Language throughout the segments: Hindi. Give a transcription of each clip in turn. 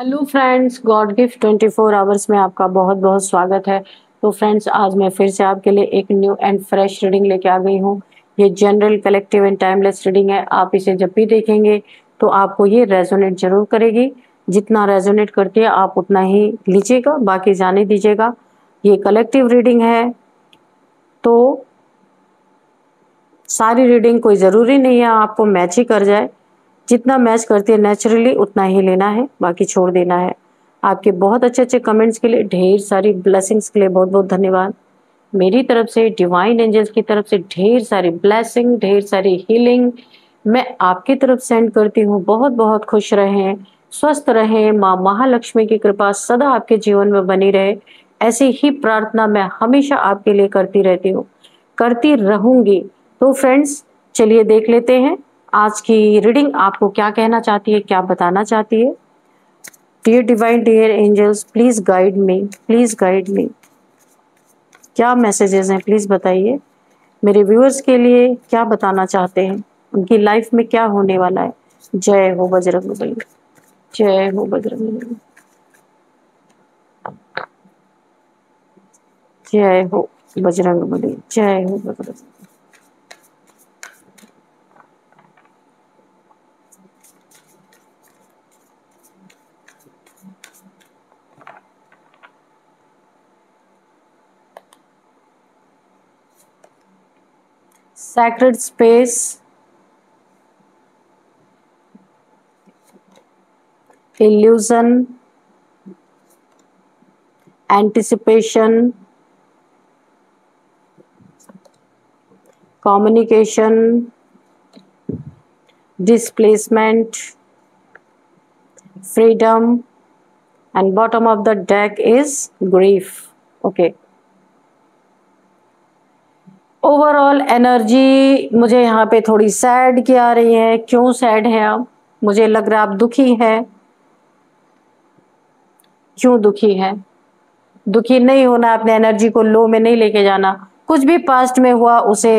Hello friends, God gift 24 hours में आपका बहुत बहुत स्वागत है। तो फ्रेंड्स, आज मैं फिर से आपके लिए एक न्यू एंड फ्रेश रीडिंग लेके आ गई हूँ। ये general, collective and timeless reading है। आप इसे जब भी देखेंगे तो आपको ये रेजोनेट जरूर करेगी। जितना रेजोनेट करती है आप उतना ही लीजिएगा, बाकी जाने दीजिएगा। ये कलेक्टिव रीडिंग है तो सारी रीडिंग कोई ज़रूरी नहीं है आपको मैच ही कर जाए। जितना मैच करती है नेचुरली उतना ही लेना है, बाकी छोड़ देना है। आपके बहुत अच्छे अच्छे कमेंट्स के लिए, ढेर सारी ब्लेसिंग्स के लिए बहुत बहुत धन्यवाद। मेरी तरफ से, डिवाइन एंजल्स की तरफ से ढेर सारी ब्लेसिंग, ढेर सारी हीलिंग मैं आपकी तरफ सेंड करती हूँ। बहुत बहुत खुश रहें, स्वस्थ रहें, माँ महालक्ष्मी की कृपा सदा आपके जीवन में बनी रहे। ऐसी ही प्रार्थना मैं हमेशा आपके लिए करती रहती हूँ, करती रहूंगी। तो फ्रेंड्स, चलिए देख लेते हैं आज की रीडिंग आपको क्या कहना चाहती है, क्या बताना चाहती है। Dear divine, dear angels, please guide me, please guide me. क्या मैसेजेस हैं प्लीज बताइए। मेरे व्यूअर्स के लिए क्या बताना चाहते हैं, उनकी लाइफ में क्या होने वाला है। जय हो बजरंगबली, जय हो बजरंगबली, जय हो बजरंगबली, जय हो Bajrang. Sacred space, illusion, anticipation, communication, displacement, freedom, and bottom of the deck is grief. Okay. Overall energy मुझे यहाँ पे थोड़ी सैड की आ रही है। क्यों सैड है आप? मुझे लग रहा है आप दुखी हैं। क्यों दुखी है? दुखी नहीं होना, अपने एनर्जी को लो में नहीं लेके जाना। कुछ भी पास्ट में हुआ उसे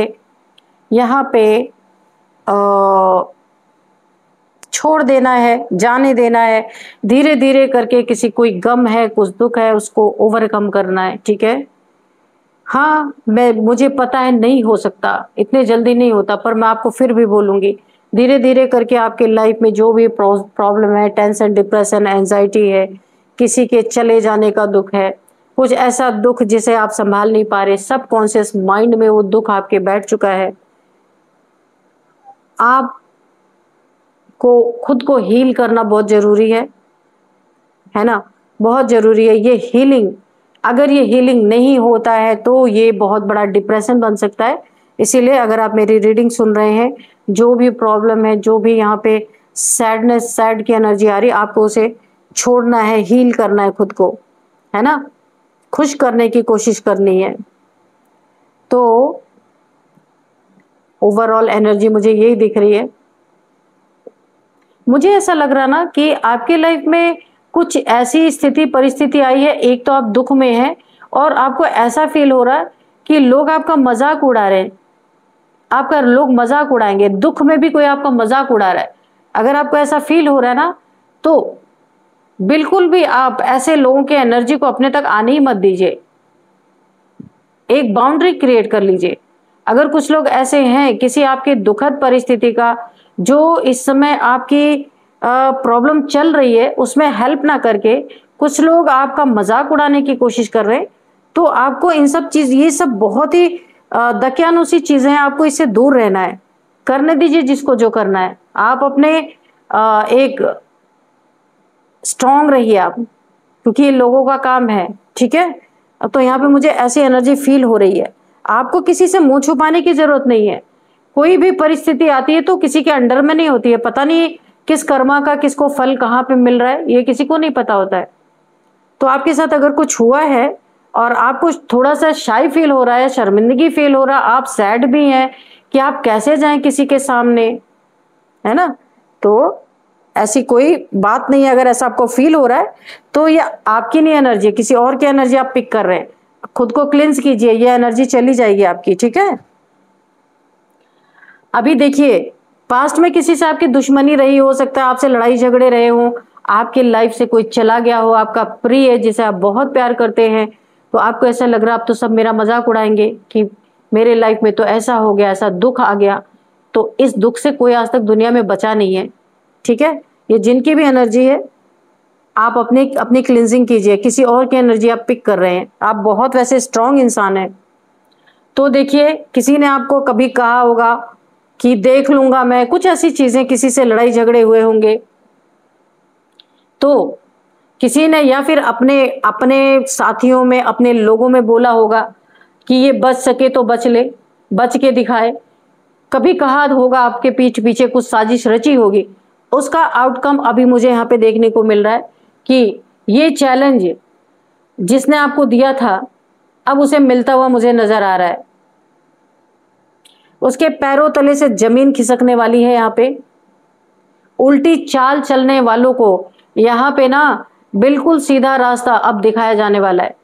यहाँ पे छोड़ देना है, जाने देना है। धीरे धीरे करके किसी कोई गम है, कुछ दुख है, उसको ओवरकम करना है। ठीक है, हाँ मुझे पता है नहीं हो सकता, इतने जल्दी नहीं होता, पर मैं आपको फिर भी बोलूंगी धीरे धीरे करके आपके लाइफ में जो भी प्रॉब्लम है, टेंशन, डिप्रेशन, एंजाइटी है, किसी के चले जाने का दुख है, कुछ ऐसा दुख जिसे आप संभाल नहीं पा रहे, सब कॉन्शियस माइंड में वो दुख आपके बैठ चुका है। आप को खुद को हील करना बहुत जरूरी है ना, बहुत जरूरी है ये हीलिंग। अगर ये हीलिंग नहीं होता है तो ये बहुत बड़ा डिप्रेशन बन सकता है। इसीलिए अगर आप मेरी रीडिंग सुन रहे हैं, जो भी प्रॉब्लम है, जो भी यहाँ पे सैडनेस, सैड की एनर्जी आ रही है, आपको उसे छोड़ना है, हील करना है खुद को, है ना, खुश करने की कोशिश करनी है। तो ओवरऑल एनर्जी मुझे यही दिख रही है। मुझे ऐसा लग रहा ना कि आपके लाइफ में कुछ ऐसी स्थिति, परिस्थिति आई है, एक तो आप दुख में हैं और आपको ऐसा फील हो रहा है कि लोग आपका मजाक उड़ा रहे हैं। आपका लोग मजाक उड़ाएंगे, दुख में भी कोई आपका मजाक उड़ा रहा है। अगर आपको ऐसा फील हो रहा है ना, तो बिल्कुल भी आप ऐसे लोगों के एनर्जी को अपने तक आने ही मत दीजिए। एक बाउंड्री क्रिएट कर लीजिए। अगर कुछ लोग ऐसे हैं, किसी आपकी दुखद परिस्थिति का, जो इस समय आपकी प्रॉब्लम चल रही है, उसमें हेल्प ना करके कुछ लोग आपका मजाक उड़ाने की कोशिश कर रहे हैं, तो आपको इन सब चीज, ये सब बहुत ही दकियानुसी चीजें हैं, आपको इससे दूर रहना है। करने दीजिए जिसको जो करना है। आप अपने एक स्ट्रांग रहिए आप, क्योंकि ये लोगों का काम है। ठीक है, तो यहाँ पे मुझे ऐसी एनर्जी फील हो रही है। आपको किसी से मुंह छुपाने की जरूरत नहीं है। कोई भी परिस्थिति आती है तो किसी के अंडर में नहीं होती है। पता नहीं किस कर्मा का किसको फल कहाँ पे मिल रहा है, ये किसी को नहीं पता होता है। तो आपके साथ अगर कुछ हुआ है और आपको थोड़ा सा शाई फील हो रहा है, शर्मिंदगी फील हो रहा है, आप सैड भी हैं कि आप कैसे जाएं किसी के सामने, है ना, तो ऐसी कोई बात नहीं है। अगर ऐसा आपको फील हो रहा है तो ये आपकी नहीं एनर्जी, किसी और की एनर्जी आप पिक कर रहे हैं। खुद को क्लिंस कीजिए, ये एनर्जी चली जाएगी आपकी। ठीक है, अभी देखिए, पास्ट में किसी से आपकी दुश्मनी रही, हो सकता है आपसे लड़ाई झगड़े रहे हों, आपके लाइफ से कोई चला गया हो, आपका प्रिय जिसे आप बहुत प्यार करते हैं, तो आपको ऐसा लग रहा है अब तो सब मेरा मजाक उड़ाएंगे कि मेरे लाइफ में तो ऐसा हो गया, ऐसा दुख आ गया। तो इस दुख से कोई आज तक दुनिया में बचा नहीं है, ठीक है। ये जिनकी भी एनर्जी है, आप अपनी अपनी क्लिनजिंग कीजिए, किसी और की एनर्जी आप पिक कर रहे हैं। आप बहुत वैसे स्ट्रांग इंसान हैं। तो देखिए, किसी ने आपको कभी कहा होगा कि देख लूंगा मैं, कुछ ऐसी चीजें, किसी से लड़ाई झगड़े हुए होंगे, तो किसी ने या फिर अपने अपने साथियों में, अपने लोगों में बोला होगा कि ये बच सके तो बच ले, बच के दिखाए। कभी कहा होगा आपके पीठ पीछे, कुछ साजिश रची होगी। उसका आउटकम अभी मुझे यहाँ पे देखने को मिल रहा है कि ये चैलेंज जिसने आपको दिया था, अब उसे मिलता हुआ मुझे नजर आ रहा है। उसके पैरों तले से जमीन खिसकने वाली है। यहाँ पे उल्टी चाल चलने वालों को यहाँ पे ना बिल्कुल सीधा रास्ता अब दिखाया जाने वाला है।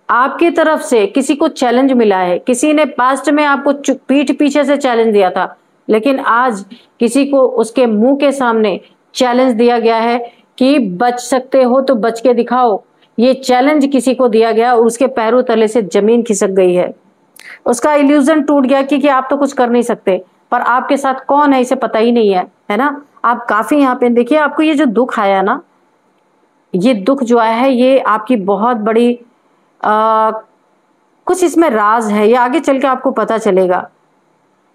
आपकी तरफ से किसी को चैलेंज मिला है, किसी ने पास्ट में आपको पीठ पीछे से चैलेंज दिया था, लेकिन आज किसी को उसके मुंह के सामने चैलेंज दिया गया है कि बच सकते हो तो बच के दिखाओ। ये चैलेंज किसी को दिया गया और उसके पैरों तले से जमीन खिसक गई है। उसका इल्यूजन टूट गया कि आप तो कुछ कर नहीं सकते, पर आपके साथ कौन है इसे पता ही नहीं है ना। आप काफी यहाँ पे देखिए, आपको ये जो दुख आया ना, ये दुख जो आया है, ये आपकी बहुत बड़ी कुछ इसमें राज है। ये आगे चल के आपको पता चलेगा।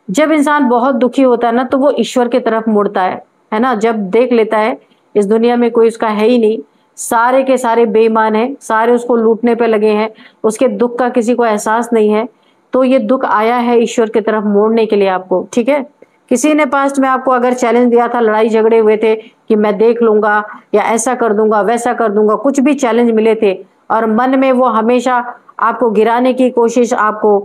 जब इंसान बहुत दुखी होता है ना, तो वो ईश्वर की तरफ मुड़ता है ना। जब देख लेता है इस दुनिया में कोई उसका है ही नहीं, सारे के सारे बेईमान हैं, सारे उसको लूटने पे लगे हैं, उसके दुख का किसी को एहसास नहीं है, तो ये दुख आया है ईश्वर की तरफ मोड़ने के लिए आपको, ठीक है। किसी ने पास्ट में आपको अगर चैलेंज दिया था, लड़ाई झगड़े हुए थे कि मैं देख लूंगा या ऐसा कर दूंगा, वैसा कर दूंगा, कुछ भी चैलेंज मिले थे, और मन में वो हमेशा आपको गिराने की कोशिश, आपको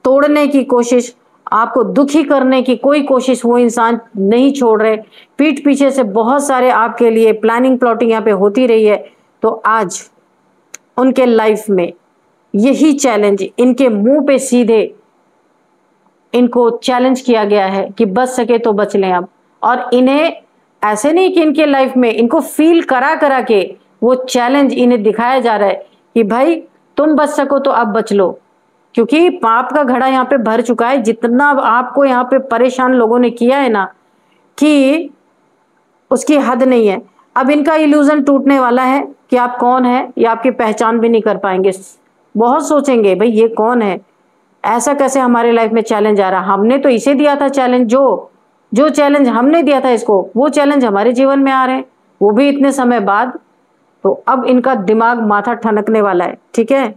तोड़ने की कोशिश, आपको दुखी करने की कोई कोशिश वो इंसान नहीं छोड़ रहे। पीठ पीछे से बहुत सारे आपके लिए प्लानिंग प्लॉटिंग यहाँ पे होती रही है। तो आज उनके लाइफ में यही चैलेंज इनके मुंह पे सीधे इनको चैलेंज किया गया है कि बच सके तो बच लें अब। और इन्हें ऐसे नहीं कि इनके लाइफ में, इनको फील करा करा के वो चैलेंज इन्हें दिखाया जा रहा है कि भाई तुम बच सको तो अब बच लो, क्योंकि पाप का घड़ा यहाँ पे भर चुका है। जितना आपको यहाँ पे परेशान लोगों ने किया है ना, कि उसकी हद नहीं है। अब इनका इल्यूजन टूटने वाला है कि आप कौन है, ये आपकी पहचान भी नहीं कर पाएंगे। बहुत सोचेंगे भाई ये कौन है, ऐसा कैसे हमारे लाइफ में चैलेंज आ रहा, हमने तो इसे दिया था चैलेंज, जो चैलेंज हमने दिया था इसको, वो चैलेंज हमारे जीवन में आ रहे हैं, वो भी इतने समय बाद। तो अब इनका दिमाग माथा ठनकने वाला है, ठीक है।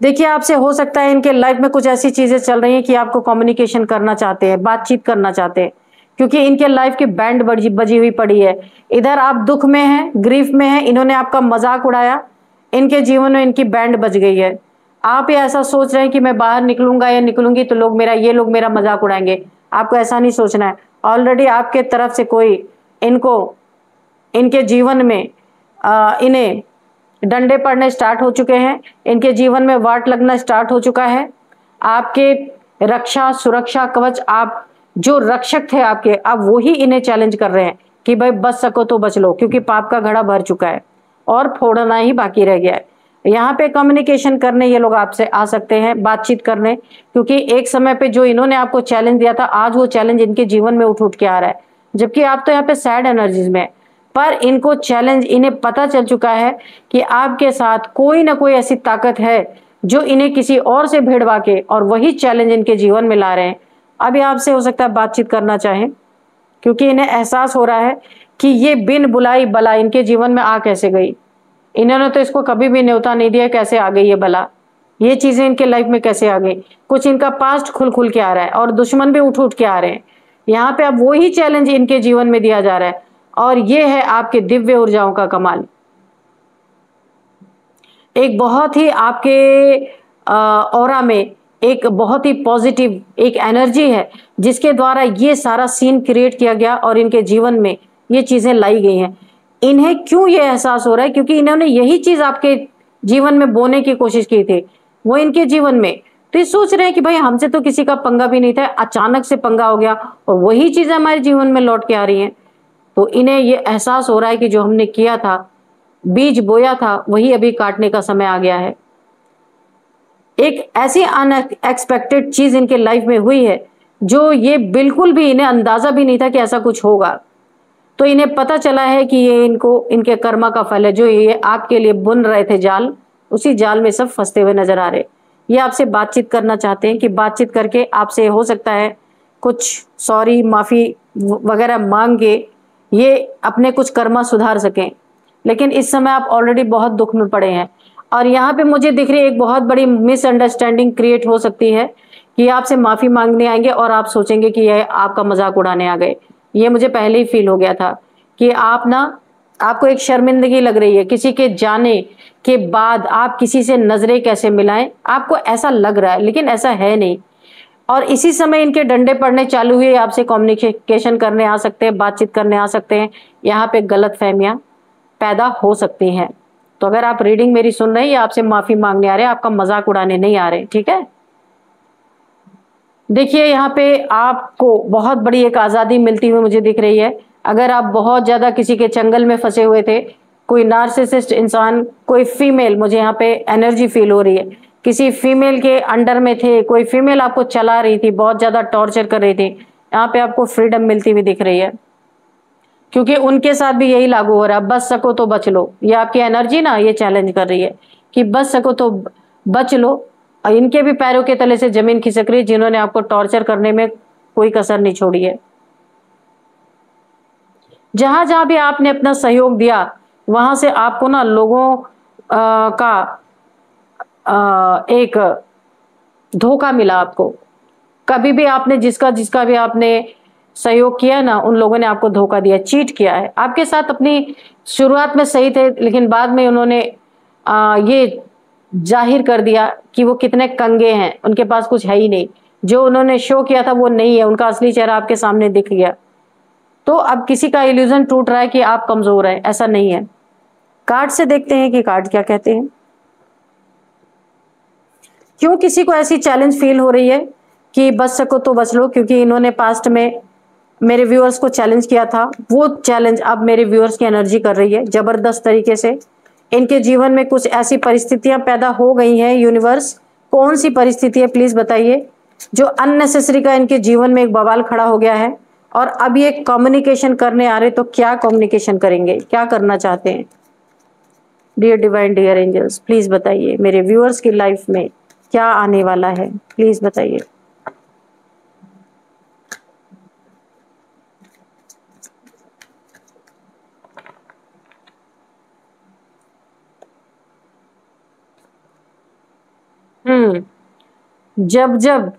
देखिए, आपसे हो सकता है इनके लाइफ में कुछ ऐसी चीजें चल रही हैं कि आपको कम्युनिकेशन करना चाहते हैं, बातचीत करना चाहते हैं, क्योंकि इनके लाइफ की बैंड बजी हुई पड़ी है। इधर आप दुख में हैं, ग्रीफ में हैं, इन्होंने आपका मजाक उड़ाया, इनके जीवन में इनकी बैंड बज गई है। आप ये ऐसा सोच रहे हैं कि मैं बाहर निकलूंगा या निकलूंगी तो लोग मेरा मजाक उड़ाएंगे। आपको ऐसा नहीं सोचना है। ऑलरेडी आपके तरफ से कोई इनके जीवन में इन्हें डंडे पड़ने स्टार्ट हो चुके हैं, इनके जीवन में वाट लगना स्टार्ट हो चुका है। आपके रक्षा सुरक्षा कवच, आप जो रक्षक थे आपके, अब वही इन्हें चैलेंज कर रहे हैं कि भाई बच सको तो बच लो, क्योंकि पाप का घड़ा भर चुका है और फोड़ना ही बाकी रह गया है। यहाँ पे कम्युनिकेशन करने ये लोग आपसे आ सकते हैं, बातचीत करने, क्योंकि एक समय पे जो इन्होंने आपको चैलेंज दिया था, आज वो चैलेंज इनके जीवन में उठ के आ रहा है। जबकि आप तो यहाँ पे सैड एनर्जीज में, पर इनको चैलेंज, इन्हें पता चल चुका है कि आपके साथ कोई ना कोई ऐसी ताकत है जो इन्हें किसी और से भिड़वा के और वही चैलेंज इनके जीवन में ला रहे हैं। अभी आपसे हो सकता है बातचीत करना चाहें, क्योंकि इन्हें एहसास हो रहा है कि ये बिन बुलाई बला इनके जीवन में आ कैसे गई। इन्होंने तो इसको कभी भी न्योता नहीं दिया, कैसे आ गई ये बला, ये चीजें इनके लाइफ में कैसे आ गई। कुछ इनका पास्ट खुल के आ रहा है और दुश्मन भी उठ के आ रहे हैं। यहाँ पे अब वही चैलेंज इनके जीवन में दिया जा रहा है, और ये है आपके दिव्य ऊर्जाओं का कमाल। एक बहुत ही आपके ऑरा में एक बहुत ही पॉजिटिव एक एनर्जी है, जिसके द्वारा ये सारा सीन क्रिएट किया गया और इनके जीवन में ये चीजें लाई गई हैं। इन्हें क्यों ये एहसास हो रहा है, क्योंकि इन्होंने यही चीज आपके जीवन में बोने की कोशिश की थी, वो इनके जीवन में। तो ये सोच रहे हैं कि भाई हमसे तो किसी का पंगा भी नहीं था, अचानक से पंगा हो गया और वही चीजें हमारे जीवन में लौट के आ रही हैं। तो इन्हें ये एहसास हो रहा है कि जो हमने किया था, बीज बोया था, वही अभी काटने का समय आ गया है। एक ऐसी अनएक्सपेक्टेड चीज इनके लाइफ में हुई है जो ये बिल्कुल भी इन्हें अंदाजा भी नहीं था कि ऐसा कुछ होगा। तो इन्हें पता चला है कि ये इनको इनके कर्मा का फल है। जो ये आपके लिए बुन रहे थे जाल, उसी जाल में सब फंसते हुए नजर आ रहे। ये आपसे बातचीत करना चाहते हैं कि बातचीत करके आपसे हो सकता है कुछ सॉरी, माफी वगैरह मांग के ये अपने कुछ कर्मा सुधार सकें। लेकिन इस समय आप ऑलरेडी बहुत दुख में पड़े हैं। और यहाँ पे मुझे दिख रही है एक बहुत बड़ी मिसअंडरस्टैंडिंग क्रिएट हो सकती है कि आपसे माफी मांगने आएंगे और आप सोचेंगे कि ये आपका मजाक उड़ाने आ गए। ये मुझे पहले ही फील हो गया था कि आप ना, आपको एक शर्मिंदगी लग रही है किसी के जाने के बाद आप किसी से नजरें कैसे मिलाएं, आपको ऐसा लग रहा है, लेकिन ऐसा है नहीं। और इसी समय इनके डंडे पड़ने चालू हुए, आपसे कम्युनिकेशन करने आ सकते हैं, बातचीत करने आ सकते हैं। यहाँ पे गलत फहमियां पैदा हो सकती हैं। तो अगर आप रीडिंग मेरी सुन रहे हैं या आपसे माफी मांगने आ रहे हैं, आपका मजाक उड़ाने नहीं आ रहे, ठीक है। देखिए यहाँ पे आपको बहुत बड़ी एक आजादी मिलती हुई मुझे दिख रही है। अगर आप बहुत ज्यादा किसी के चंगल में फंसे हुए थे, कोई नार्सिसिस्ट इंसान, कोई फीमेल, मुझे यहाँ पे एनर्जी फील हो रही है, किसी फीमेल के अंडर में थे, कोई फीमेल आपको चला रही थी, बहुत ज्यादा टॉर्चर कर रही थी, यहाँ पे आपको फ्रीडम मिलती हुई दिख रही है। क्योंकि उनके साथ भी यही लागू हो रहा है, बच सको तो बच लो। ये आपकी एनर्जी ना ये चैलेंज कर रही है कि बच सको तो बच लो। और इनके भी पैरों के तले से जमीन खिसक रही है, जिन्होंने आपको टॉर्चर करने में कोई कसर नहीं छोड़ी है। जहां जहां भी आपने अपना सहयोग दिया, वहां से आपको ना लोगों का एक धोखा मिला। आपको कभी भी आपने जिसका जिसका भी आपने सहयोग किया ना, उन लोगों ने आपको धोखा दिया, चीट किया है आपके साथ। अपनी शुरुआत में सही थे, लेकिन बाद में उन्होंने ये जाहिर कर दिया कि वो कितने कंगे हैं, उनके पास कुछ है ही नहीं। जो उन्होंने शो किया था वो नहीं है, उनका असली चेहरा आपके सामने दिख गया। तो अब किसी का इल्यूजन टूट रहा है कि आप कमजोर हैं, ऐसा नहीं है। कार्ड से देखते हैं कि कार्ड क्या कहते हैं। क्यों किसी को ऐसी चैलेंज फील हो रही है कि बच सको तो बच लो, क्योंकि इन्होंने पास्ट में मेरे व्यूअर्स को चैलेंज किया था। वो चैलेंज अब मेरे व्यूअर्स की एनर्जी कर रही है जबरदस्त तरीके से। इनके जीवन में कुछ ऐसी परिस्थितियां पैदा हो गई हैं। यूनिवर्स, कौन सी परिस्थिति है प्लीज बताइए, जो अननेसेसरी का इनके जीवन में एक बवाल खड़ा हो गया है। और अब ये कम्युनिकेशन करने आ रहे, तो क्या कम्युनिकेशन करेंगे, क्या करना चाहते हैं। Dear divine, dear angels, please बताइए मेरे व्यूअर्स की लाइफ में क्या आने वाला है, प्लीज बताइए। जब जब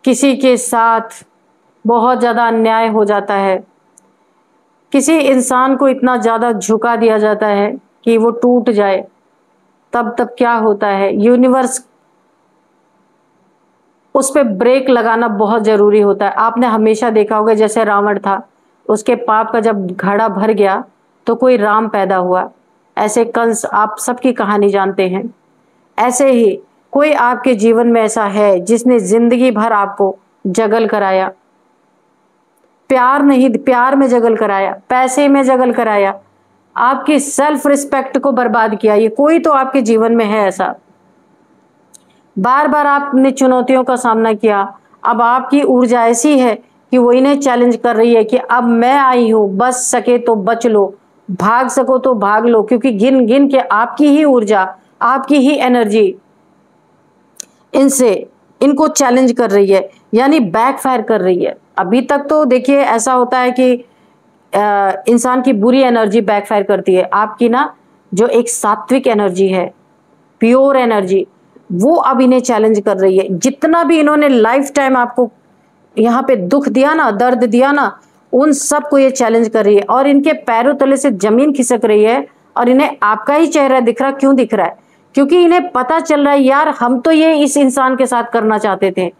किसी के साथ बहुत ज्यादा अन्याय हो जाता है, किसी इंसान को इतना ज्यादा झुका दिया जाता है कि वो टूट जाए, तब तब क्या होता है, यूनिवर्स उस पे ब्रेक लगाना बहुत जरूरी होता है। आपने हमेशा देखा होगा, जैसे रावण था, उसके पाप का जब घड़ा भर गया तो कोई राम पैदा हुआ। ऐसे कंस, आप सबकी कहानी जानते हैं। ऐसे ही कोई आपके जीवन में ऐसा है जिसने जिंदगी भर आपको जगल कराया, प्यार नहीं, प्यार में जगल कराया, पैसे में जगल कराया, आपकी सेल्फ रिस्पेक्ट को बर्बाद किया। ये कोई तो आपके जीवन में है ऐसा। बार बार आपने चुनौतियों का सामना किया। अब आपकी ऊर्जा ऐसी है कि वो इन्हें चैलेंज कर रही है कि अब मैं आई हूं, बच सके तो बच लो, भाग सको तो भाग लो। क्योंकि गिन गिन के आपकी ही ऊर्जा, आपकी ही एनर्जी इनसे, इनको चैलेंज कर रही है, यानी बैकफायर कर रही है। अभी तक तो देखिए ऐसा होता है कि इंसान की बुरी एनर्जी बैकफायर करती है। आपकी ना जो एक सात्विक एनर्जी है, प्योर एनर्जी, वो अब इन्हें चैलेंज कर रही है। जितना भी इन्होंने लाइफ टाइम आपको यहाँ पे दुख दिया ना, दर्द दिया ना, उन सबको ये चैलेंज कर रही है। और इनके पैरों तले से जमीन खिसक रही है। और इन्हें आपका ही चेहरा दिख रहा, क्यों दिख रहा है? क्योंकि इन्हें पता चल रहा है, यार हम तो ये इस इंसान के साथ करना चाहते थे,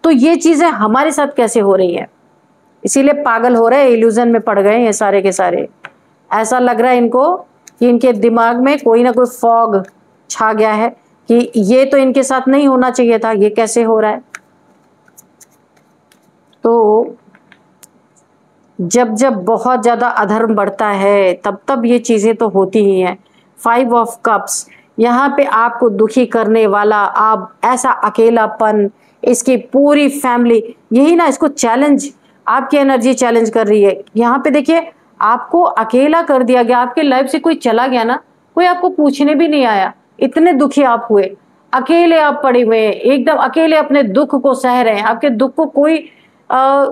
तो ये चीजें हमारे साथ कैसे हो रही है। इसीलिए पागल हो रहे, इल्यूजन में पड़ गए ये सारे के सारे। ऐसा लग रहा है इनको कि इनके दिमाग में कोई ना कोई फॉग छा गया है कि ये तो इनके साथ नहीं होना चाहिए था, ये कैसे हो रहा है। तो जब जब बहुत ज्यादा अधर्म बढ़ता है तब तब ये चीजें तो होती ही हैं। 5 ऑफ कप्स यहाँ पे आपको दुखी करने वाला, आप ऐसा अकेलापन, इसकी पूरी फैमिली, यही ना इसको चैलेंज, आपकी एनर्जी चैलेंज कर रही है। यहाँ पे देखिए आपको अकेला कर दिया गया, आपके लाइफ से कोई चला गया ना, कोई आपको पूछने भी नहीं आया, इतने दुखी आप हुए, अकेले आप पड़े हुए हैं, एकदम अकेले अपने दुख को सह रहे हैं। आपके दुख को कोई आ,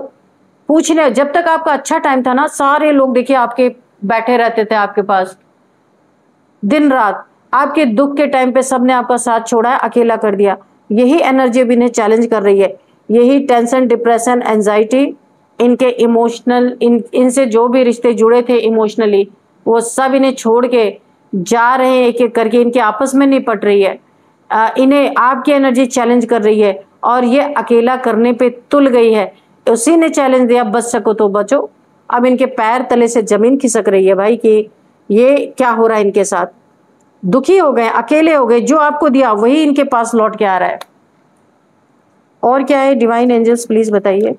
पूछने, जब तक आपका अच्छा टाइम था ना, सारे लोग देखिए आपके बैठे रहते थे आपके पास दिन रात। आपके दुख के टाइम पे सबने आपका साथ छोड़ा है, अकेला कर दिया। यही एनर्जी अब इन्हें चैलेंज कर रही है। यही टेंशन, डिप्रेशन, एंजाइटी, इनके इमोशनल, इनसे जो भी रिश्ते जुड़े थे इमोशनली, वो सब इन्हें छोड़ के जा रहे हैं एक एक करके, इनके आपस में नहीं पट रही है। इन्हें आपकी एनर्जी चैलेंज कर रही है और ये अकेला करने पे तुल गई है। उसी ने चैलेंज दिया, बच सको तो बचो। अब इनके पैर तले से जमीन खिसक रही है भाई कि ये क्या हो रहा है इनके साथ। दुखी हो गए, अकेले हो गए, जो आपको दिया वही इनके पास लौट के आ रहा है। और क्या है डिवाइन एंजल्स, प्लीज बताइए।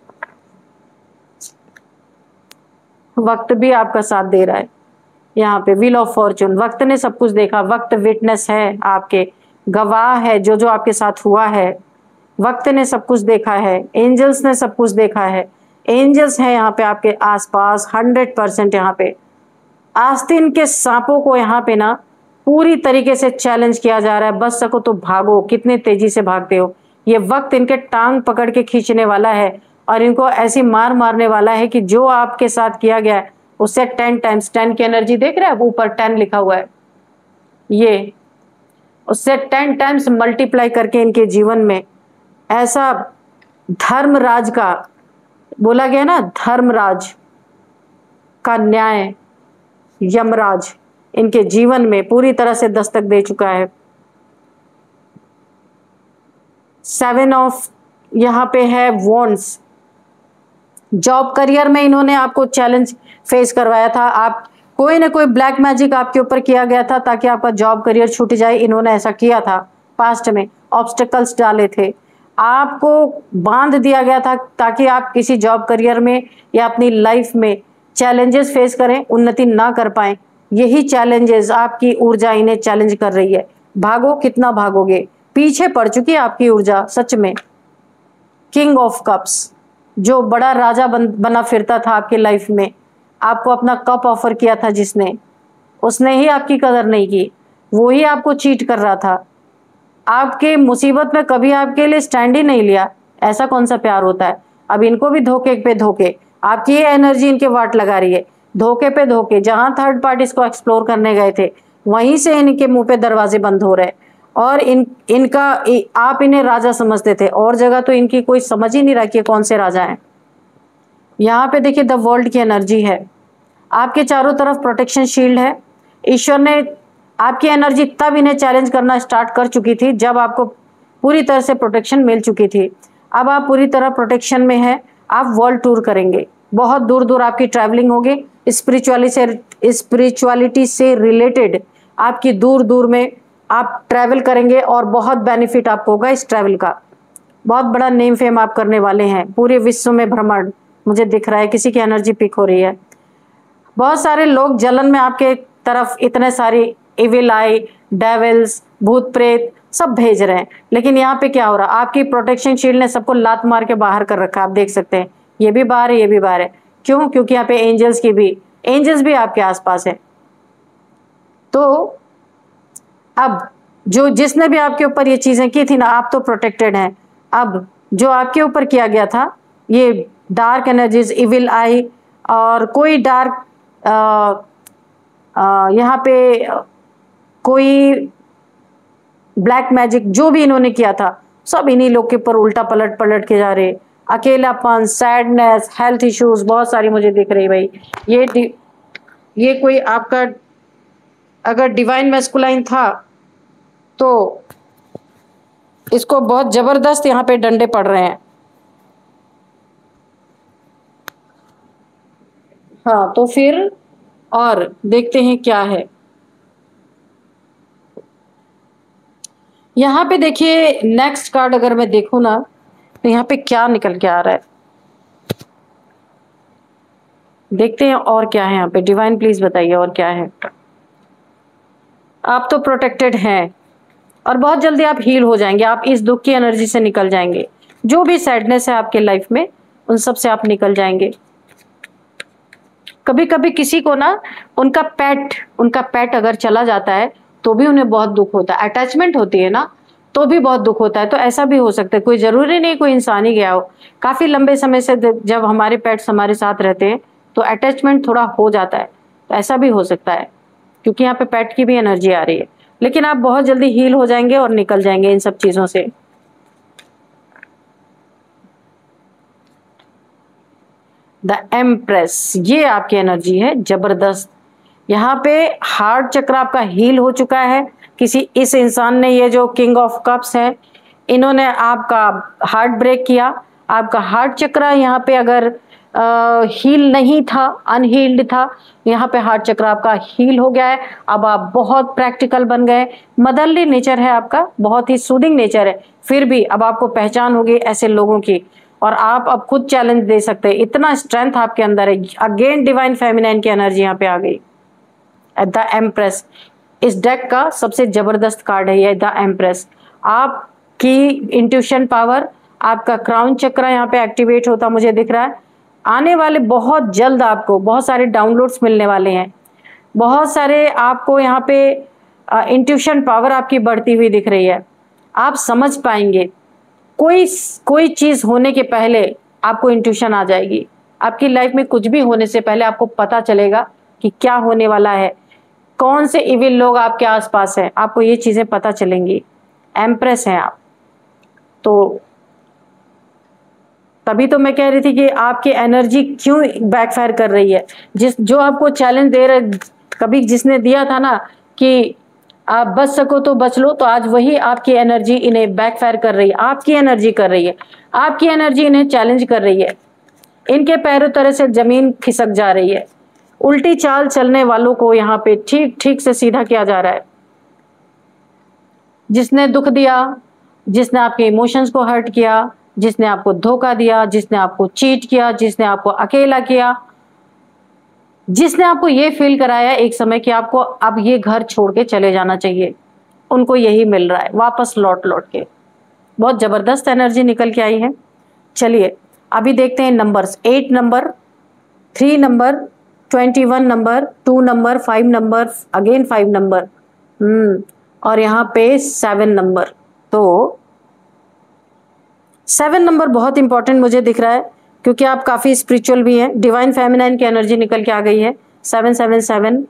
वक्त भी आपका साथ दे रहा है। यहाँ पे व्हील ऑफ फॉर्चून, वक्त ने सब कुछ देखा, वक्त विटनेस है, आपके गवाह है जो जो आपके साथ हुआ है। वक्त ने सब कुछ देखा है, एंजल्स ने सब कुछ देखा है। एंजल्स है यहाँ पे आपके आसपास 100% यहाँ पे। आस्तीन के सांपों को यहाँ पे ना पूरी तरीके से चैलेंज किया जा रहा है, बच सको तो भागो, कितने तेजी से भागते हो। ये वक्त इनके टांग पकड़ के खींचने वाला है और इनको ऐसी मार मारने वाला है कि जो आपके साथ किया गया है उससे 10 टाइम्स, 10 की एनर्जी देख रहे हैं, ऊपर 10 लिखा हुआ है, ये उससे 10 टाइम्स मल्टीप्लाई करके इनके जीवन में ऐसा धर्मराज का, बोला गया ना, धर्मराज का न्याय, यमराज इनके जीवन में पूरी तरह से दस्तक दे चुका है। 7 ऑफ यहाँ पे है वॉन्ड्स। जॉब करियर में इन्होंने आपको चैलेंज फेस करवाया था, आप कोई ना कोई ब्लैक मैजिक आपके ऊपर किया गया था ताकि आपका जॉब करियर छूट जाए। इन्होंने ऐसा किया था पास्ट में, ऑब्स्टेकल्स डाले थे, आपको बांध दिया गया था ताकि आप किसी जॉब करियर में या अपनी लाइफ में चैलेंजेस फेस करें, उन्नति ना कर पाए। यही चैलेंजेस आपकी ऊर्जा इन्हें चैलेंज कर रही है। भागो, कितना भागोगे, पीछे पड़ चुकी है आपकी ऊर्जा सच में। किंग ऑफ कप्स, जो बड़ा राजा बना फिरता था आपके लाइफ में, आपको अपना कप ऑफर किया था जिसने, उसने ही आपकी कदर नहीं की, वो ही आपको चीट कर रहा था। आपके मुसीबत में कभी आपके लिए स्टैंड ही नहीं लिया। ऐसा कौन सा प्यार होता है। अब इनको भी धोखे पे धोखे, आपकी ये एनर्जी इनके वाट लगा रही है, धोखे पे धोखे। जहां थर्ड पार्टीज को एक्सप्लोर करने गए थे वहीं से इनके मुंह पे दरवाजे बंद हो रहे, और इनका आप इन्हें राजा समझते थे, और जगह तो इनकी कोई समझ ही नहीं रहा कि कौन से राजा हैं। यहाँ पे देखिए द वर्ल्ड की एनर्जी है, आपके चारों तरफ प्रोटेक्शन शील्ड है। ईश्वर ने आपकी एनर्जी तब इन्हें चैलेंज करना स्टार्ट कर चुकी थी जब आपको पूरी तरह से प्रोटेक्शन मिल चुकी थी। अब आप पूरी तरह प्रोटेक्शन में हैं, आप वर्ल्ड टूर करेंगे, बहुत दूर दूर आपकी ट्रैवलिंग होगी। स्पिरिचुअलिटी से रिलेटेड आपकी दूर दूर में आप ट्रैवल करेंगे और बहुत बेनिफिट आपको होगा इस ट्रैवल का। बहुत बड़ा नेम फेम आप करने वाले हैं, पूरे विश्व में भ्रमण मुझे दिख रहा है, किसी की एनर्जी पिक हो रही है। बहुत सारे लोग जलन में आपके तरफ इतने सारी इविल आई, डेविल्स, भूत प्रेत सब भेज रहे हैं, लेकिन यहाँ पे क्या हो रहा है, आपकी प्रोटेक्शन शील्ड ने सबको लात मार के बाहर कर रखा है। आप देख सकते हैं ये भी बाहर है, ये भी बाहर है। क्यों? क्योंकि यहाँ पे एंजल्स भी आपके आसपास है। तो अब जो जिसने भी आपके ऊपर ये चीजें की थी ना, आप तो प्रोटेक्टेड हैं। अब जो आपके ऊपर किया गया था, ये डार्क एनर्जीज, इविल आई और कोई डार्क यहाँ पे कोई ब्लैक मैजिक, जो भी इन्होंने किया था सब इन्हीं लोग के ऊपर उल्टा पलट पलट के जा रहे। अकेलापन, सैडनेस, हेल्थ इश्यूज बहुत सारी मुझे दिख रही भाई। ये कोई आपका अगर डिवाइन मैस्कुलाइन था तो इसको बहुत जबरदस्त यहाँ पे डंडे पड़ रहे हैं। हाँ तो फिर और देखते हैं क्या है। यहाँ पे देखिए नेक्स्ट कार्ड अगर मैं देखूं ना तो यहाँ पे क्या निकल के आ रहा है। देखते हैं और क्या है यहाँ पे। डिवाइन प्लीज बताइए और क्या है। आप तो प्रोटेक्टेड हैं और बहुत जल्दी आप हील हो जाएंगे। आप इस दुख की एनर्जी से निकल जाएंगे। जो भी सैडनेस है आपके लाइफ में उन सब से आप निकल जाएंगे। कभी कभी किसी को ना उनका पेट अगर चला जाता है तो भी उन्हें बहुत दुख होता है। अटैचमेंट होती है ना, तो भी बहुत दुख होता है। तो ऐसा भी हो सकता है, कोई जरूरी नहीं कोई इंसान ही गया हो। काफी लंबे समय से जब हमारे पेट्स हमारे साथ रहते हैं तो अटैचमेंट थोड़ा हो जाता है। तो ऐसा भी हो सकता है, क्योंकि यहाँ पे पेट की भी एनर्जी आ रही है। लेकिन आप बहुत जल्दी हील हो जाएंगे और निकल जाएंगे इन सब चीजों से। द एम्प्रेस, ये आपकी एनर्जी है जबरदस्त। यहाँ पे हार्ट चक्र आपका हील हो चुका है। इस इंसान ने, ये जो किंग ऑफ कप्स है, इन्होंने आपका हार्ट ब्रेक किया। आपका हार्ट चक्र यहाँ पे अगर हील नहीं था, अनहील्ड था, यहाँ पे हार्ट चक्र आपका हील हो गया है। अब आप बहुत प्रैक्टिकल बन गए। मदरली नेचर है आपका, बहुत ही सूदिंग नेचर है। फिर भी अब आपको पहचान होगी ऐसे लोगों की, और आप अब खुद चैलेंज दे सकते हैं। इतना स्ट्रेंथ आपके अंदर है। अगेन डिवाइन फेमिनाइन की एनर्जी यहाँ पे आ गई। द एम्प्रेस इस डेक का सबसे जबरदस्त कार्ड है ये, द एम्प्रेस। आपकी इंट्यूशन पावर, आपका क्राउन चक्र यहाँ पे एक्टिवेट होता मुझे दिख रहा है। आने वाले बहुत जल्द आपको बहुत सारे डाउनलोड्स मिलने वाले हैं। बहुत सारे आपको यहाँ पे इंट्यूशन पावर आपकी बढ़ती हुई दिख रही है। आप समझ पाएंगे, कोई चीज होने के पहले आपको इंट्यूशन आ जाएगी। आपकी लाइफ में कुछ भी होने से पहले आपको पता चलेगा कि क्या होने वाला है, कौन से इविल लोग आपके आसपास हैं, आपको ये चीजें पता चलेंगी। एम्प्रेस हैं आप। तो तभी तो मैं कह रही थी कि आपकी एनर्जी क्यों बैकफायर कर रही है। जो आपको चैलेंज दे रहे, कभी जिसने दिया था ना कि आप बच सको तो बच लो, तो आज वही आपकी एनर्जी इन्हें बैकफायर कर रही है। आपकी एनर्जी कर रही है, आपकी एनर्जी इन्हें चैलेंज कर रही है। इनके पैरों तरह से जमीन खिसक जा रही है। उल्टी चाल चलने वालों को यहाँ पे ठीक ठीक से सीधा किया जा रहा है। जिसने दुख दिया, जिसने आपके इमोशंस को हर्ट किया, जिसने आपको धोखा दिया, जिसने आपको चीट किया, जिसने आपको अकेला किया, जिसने आपको ये फील कराया एक समय कि आपको अब ये घर छोड़ के चले जाना चाहिए, उनको यही मिल रहा है वापस लौट लौट के। बहुत जबरदस्त एनर्जी निकल के आई है। चलिए अभी देखते हैं numbers. 8 number, 3 number, 21 number, 2 number, 5 number, again 5 number, और यहाँ पे 7 नंबर। तो 7 नंबर बहुत इंपॉर्टेंट मुझे दिख रहा है, क्योंकि आप काफी स्पिरिचुअल भी हैं। डिवाइन फेमिनाइन की एनर्जी निकल के आ गई है। 777,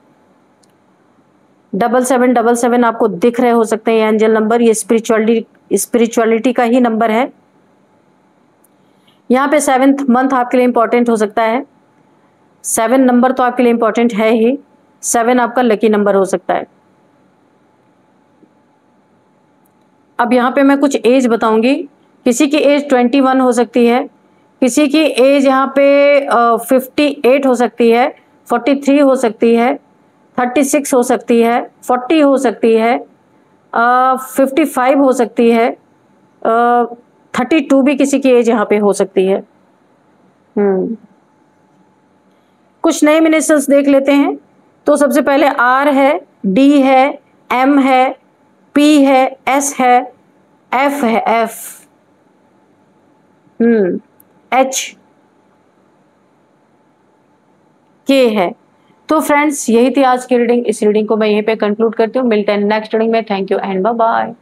7777 आपको दिख रहे हो सकते हैं ये एंजल नंबर। ये स्पिरिचुअलिटी का ही नंबर है। यहाँ पे 7th मंथ आपके लिए इंपॉर्टेंट हो सकता है। 7 नंबर तो आपके लिए इंपॉर्टेंट है ही। 7 आपका लकी नंबर हो सकता है। अब यहाँ पे मैं कुछ एज बताऊंगी। किसी की एज 21 हो सकती है, किसी की एज यहाँ पे 58 हो सकती है, 43 हो सकती है, 36 हो सकती है, 40 हो सकती है, 55 हो सकती है, 32 भी किसी की एज यहाँ पे हो सकती है। कुछ नए मिनिस्टर्स देख लेते हैं। तो सबसे पहले आर है, डी है, एम है, पी है, एस है, एफ है, एच, के है। तो फ्रेंड्स यही थी आज की रीडिंग। इस रीडिंग को मैं यहीं पे कंक्लूड करती हूँ। मिलते हैं नेक्स्ट रीडिंग में। Thank you and bye bye.